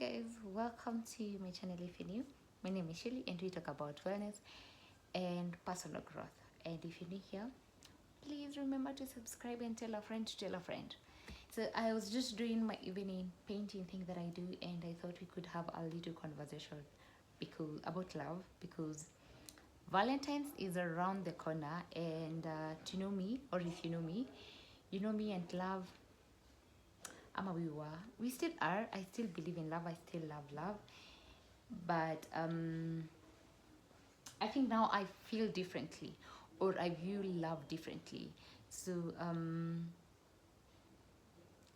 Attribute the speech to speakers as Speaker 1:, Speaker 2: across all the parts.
Speaker 1: guys, welcome to my channel. If you're new, my name is Shelly and we talk about wellness and personal growth. And if you're new here, please remember to subscribe and tell a friend to tell a friend. So I was just doing my evening painting thing that I do, and I thought we could have a little conversation about love, because Valentine's is around the corner. And to know me, or if you know me, you know me and love. We still are. I still believe in love. I still love, but I think now I feel differently, or I view love differently. So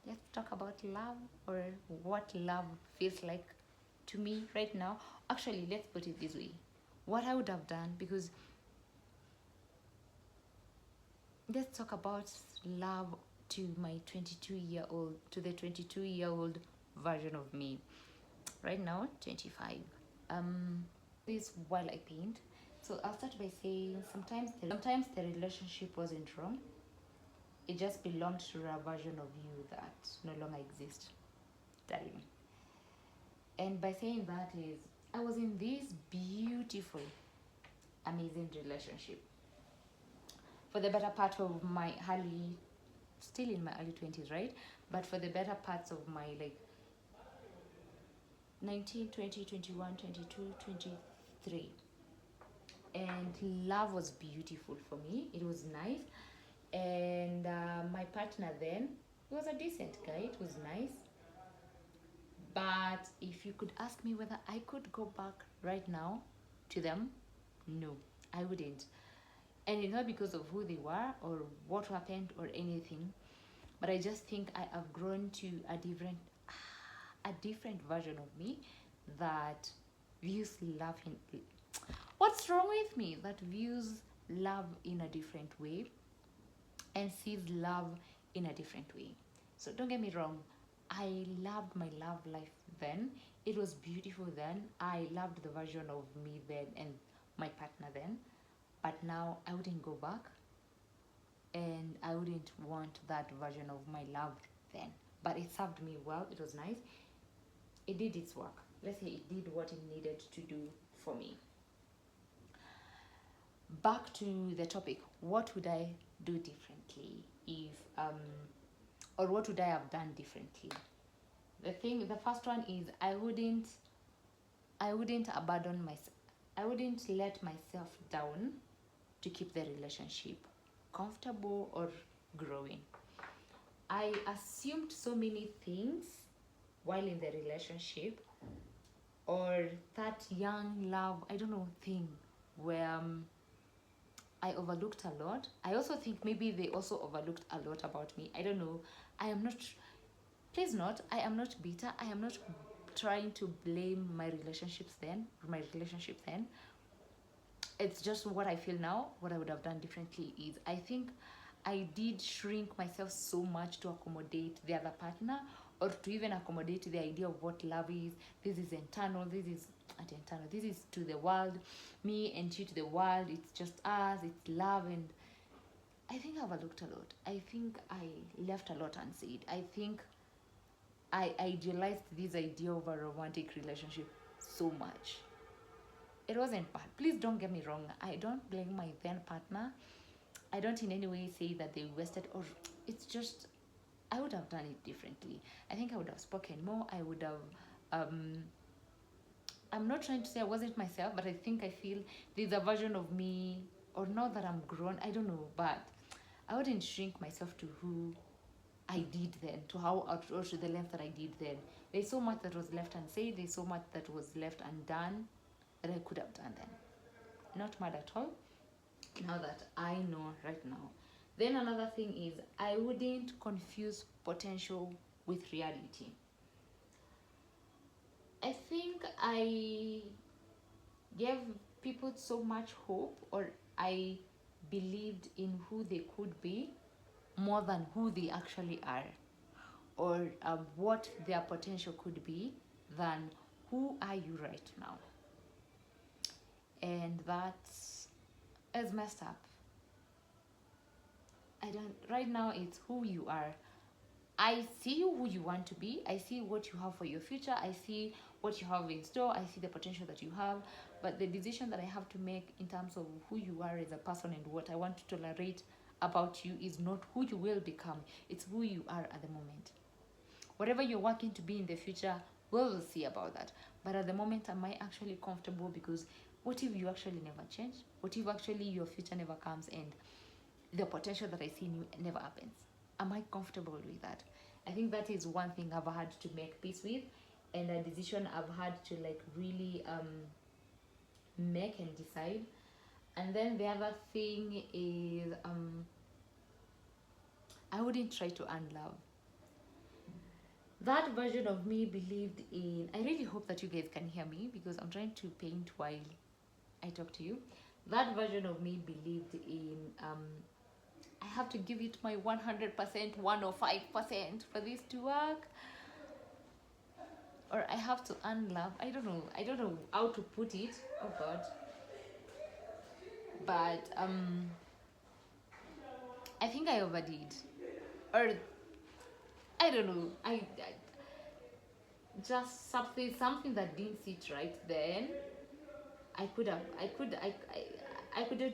Speaker 1: let's talk about love, or what love feels like to me right now. Actually, let's put it this way: what I would have done, because let's talk about love to my 22-year-old, to the 22-year-old version of me. Right now, 25. This while I paint. So I'll start by saying sometimes the relationship wasn't wrong. It just belonged to a version of you that no longer exists, darling. And by saying that is, I was in this beautiful, amazing relationship for the better part of my still in my early 20s, right? But for the better parts of my 19, 20, 21, 22, 23. And love was beautiful for me. It was nice. And my partner then, he was a decent guy. It was nice. But if you could ask me whether I could go back right now to them, no, I wouldn't. And it's not because of who they were or what happened or anything, but I just think I have grown to a different version of me that views love in. What's wrong with me? That views love in a different way and sees love in a different way. So don't get me wrong, I loved my love life then. It was beautiful then. I loved the version of me then and my partner then. But now I wouldn't go back, and I wouldn't want that version of my love then. But it served me well. It was nice. It did its work. Let's say it did what it needed to do for me. Back to the topic, what would I do differently if or what would I have done differently? The first one is I wouldn't abandon myself. I wouldn't let myself down to keep the relationship comfortable or growing. I assumed so many things while in the relationship, or that young love, I don't know, thing where I overlooked a lot. I also think maybe they also overlooked a lot about me. I don't know. I am not, please not, I am not bitter. I am not trying to blame my relationship then. It's just what I feel now. What I would have done differently is, I think I did shrink myself so much to accommodate the other partner, or to even accommodate the idea of what love is. This is internal, this is to the world, me and you to the world. It's just us, it's love. And I think I've overlooked a lot. I think I left a lot unsaid. I think I idealized this idea of a romantic relationship so much. It wasn't bad. Please don't get me wrong. I don't blame my then partner. I don't in any way say that they wasted, or it's just I would have done it differently. I think I would have spoken more. I would have I'm not trying to say I wasn't myself, but I think I feel there's a version of me, or now that I'm grown, I don't know, but I wouldn't shrink myself to who I did then, to how, or to the length that I did then. There's so much that was left unsaid, there's so much that was left undone that I could have done then. Not mad at all, now that I know right now. Then another thing is, I wouldn't confuse potential with reality. I think I gave people so much hope, or I believed in who they could be more than who they actually are, or what their potential could be, than who are you right now. And that's messed up. I don't, right now it's who you are. I see who you want to be. I see what you have for your future. I see what you have in store. I see the potential that you have. But the decision that I have to make in terms of who you are as a person and what I want to tolerate about you is not who you will become, it's who you are at the moment. Whatever you're working to be in the future, we'll see about that. But at the moment, am I actually comfortable? Because what if you actually never change? What if actually your future never comes and the potential that I see in you never happens? Am I comfortable with that? I think that is one thing I've had to make peace with, and a decision I've had to like really make and decide. And then the other thing is I wouldn't try to earn love. That version of me believed in, I really hope that you guys can hear me because I'm trying to paint while I talk to you. That version of me believed in I have to give it my 100%, 105% for this to work, or I have to earn love. I don't know how to put it. Oh God. But I think I overdid, or I don't know. I just something that didn't sit right then. I could have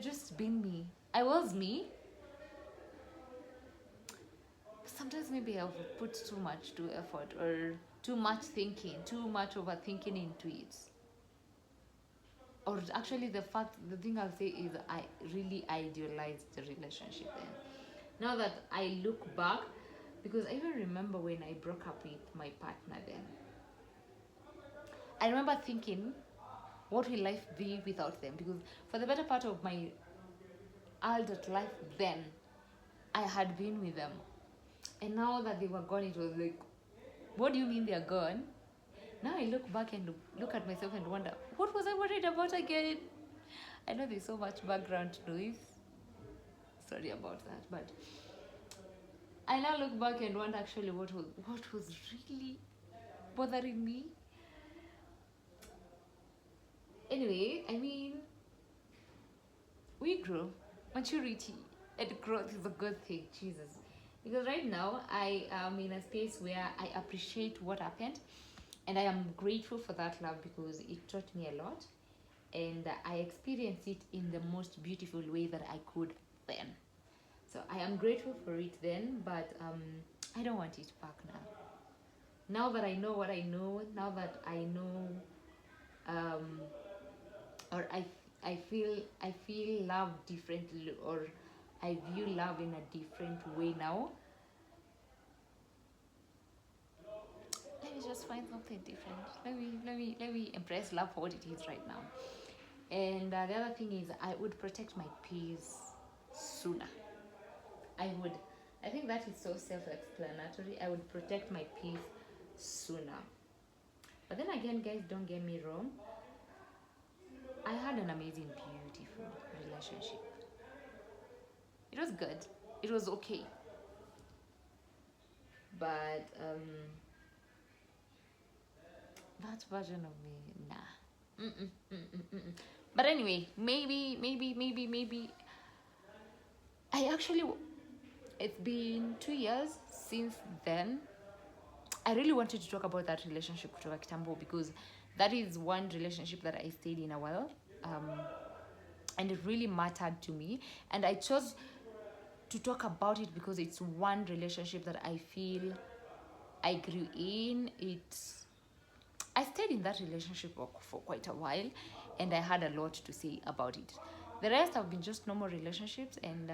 Speaker 1: just been me. I was me. Sometimes maybe I've put too much to effort, or too much thinking, too much overthinking into it. Or actually, the thing I'll say is I really idealized the relationship then. Now that I look back, because I even remember when I broke up with my partner then. I remember thinking, what will life be without them? Because for the better part of my adult life then, I had been with them. And now that they were gone, it was like, what do you mean they're gone? Now I look back and look at myself and wonder, what was I worried about again? I know there's so much background noise. Sorry about that, but I now look back and wonder actually what was really bothering me. Anyway, I mean, we grow. Maturity and growth is a good thing, Jesus. Because right now I am in a space where I appreciate what happened, and I am grateful for that love because it taught me a lot, and I experienced it in the most beautiful way that I could then. So I am grateful for it then, but I don't want it back now. Now that I know what I know, now that I know, or I feel love differently, or I view love in a different way now. Let me just find something different. Let me embrace love for what it is right now. And the other thing is, I would protect my peace sooner. I would. I think that is so self-explanatory. I would protect my peace sooner. But then again, guys, don't get me wrong. I had an amazing, beautiful relationship. It was good. It was okay. But that version of me, nah. But anyway, maybe. I actually, it's been 2 years since then. I really wanted to talk about that relationship kutoka kitambo because that is one relationship that I stayed in a while, and it really mattered to me. And I chose to talk about it because it's one relationship that I feel I grew in. I stayed in that relationship for quite a while, and I had a lot to say about it. The rest have been just normal relationships, and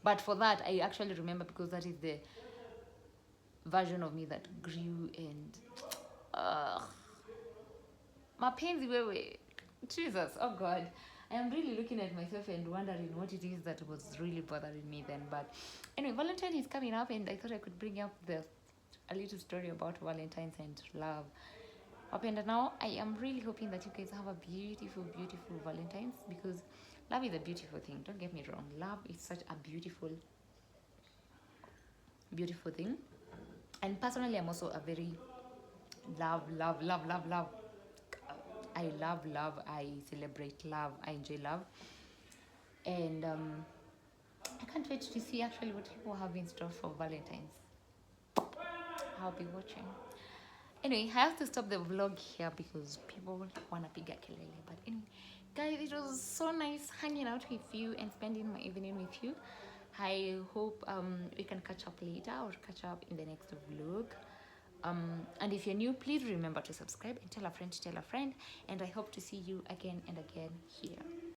Speaker 1: but for that I actually remember because that is the version of me that grew. And mapenzi wewe, Jesus, oh God, I am really looking at myself and wondering what it is that was really bothering me then. But anyway, Valentine is coming up, and I thought I could bring up a little story about Valentine's and love. And now I am really hoping that you guys have a beautiful, beautiful Valentine's, because love is a beautiful thing. Don't get me wrong. Love is such a beautiful, beautiful thing. And personally, I'm also a very love. I love love. I celebrate love. I enjoy love. And I can't wait to see actually what people have in store for Valentine's. I'll be watching. Anyway, I have to stop the vlog here because people want to piga kelele. But anyway, guys, it was so nice hanging out with you and spending my evening with you. I hope we can catch up later or catch up in the next vlog. And if you're new, please remember to subscribe and tell a friend to tell a friend. And I hope to see you again and again here.